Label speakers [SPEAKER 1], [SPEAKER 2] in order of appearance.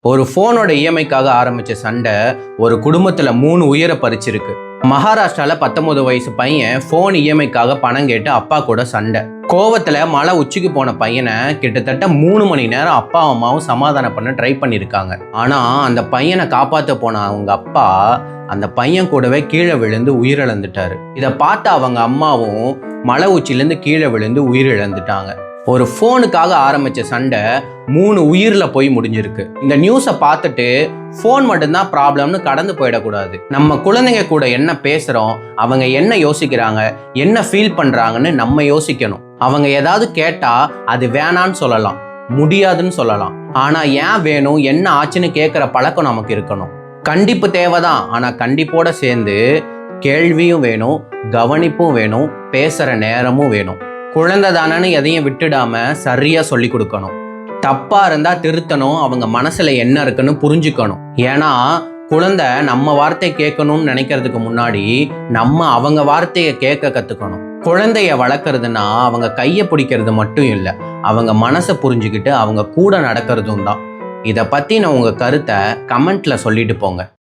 [SPEAKER 1] ஒரு போனோட இஎம்ஐக்காக ஆரம்பிச்ச சண்டை ஒரு குடும்பத்துல 3 உயிரை பறிச்சிருக்கு. மகாராஷ்டிரால 19 வயசு பையன் போன் இஎம்ஐக்காக பணம் கேட்டு அப்பா கூட சண்டை. கோவத்துல மலை உச்சிக்கு போன பையனை கிட்டத்தட்ட 3 மணி நேரம் அப்பா அம்மாவும் சமாதானம் பண்ண ட்ரை பண்ணிருக்காங்க. ஆனா அந்த பையனை காப்பாத்த போன அவங்க அப்பா அந்த பையன் கூடவே கீழே விழுந்து உயிரிழந்துட்டாரு. இதை பார்த்த அவங்க அம்மாவும் மலை உச்சிலேருந்து கீழே விழுந்து உயிரிழந்துட்டாங்க. ஒரு போனுக்காக ஆரம்பிச்ச சண்டை 3 உயிர்ல போய் முடிஞ்சிருக்கு. இந்த நியூஸை பார்த்துட்டு போன் மட்டும்தான் ப்ராப்ளம்னு கடந்து போயிடக்கூடாது. நம்ம குழந்தைங்க கூட என்ன பேசுறோம், அவங்க என்ன யோசிக்கிறாங்க, என்ன ஃபீல் பண்றாங்கன்னு நம்ம யோசிக்கணும். அவங்க ஏதாவது கேட்டா அது வேணான்னு சொல்லலாம், முடியாதுன்னு சொல்லலாம். ஆனா ஏன் வேணும், என்ன ஆச்சுன்னு கேட்குற பழக்கம் நமக்கு இருக்கணும். கண்டிப்பு தேவைதான், ஆனா கண்டிப்போட சேர்ந்து கேள்வியும் வேணும், கவனிப்பும் வேணும், பேசுற நேரமும் வேணும். குழந்தை தானன்னு எதையும் விட்டுடாம சரியா சொல்லி கொடுக்கணும். தப்பா இருந்தா திருத்தணும், அவங்க மனசுல என்ன இருக்குன்னு புரிஞ்சுக்கணும். ஏன்னா குழந்தை நம்ம வார்த்தையை கேட்கணும்னு நினைக்கிறதுக்கு முன்னாடி நம்ம அவங்க வார்த்தையை கேட்க கத்துக்கணும். குழந்தைய வளர்க்கறதுனா அவங்க கையை பிடிக்கிறது மட்டும் இல்லை, அவங்க மனசை புரிஞ்சுக்கிட்டு அவங்க கூட நடக்கிறதும் தான். இதை பத்தி நான் உங்க கருத்தை கமெண்ட்ல சொல்லிட்டு போங்க.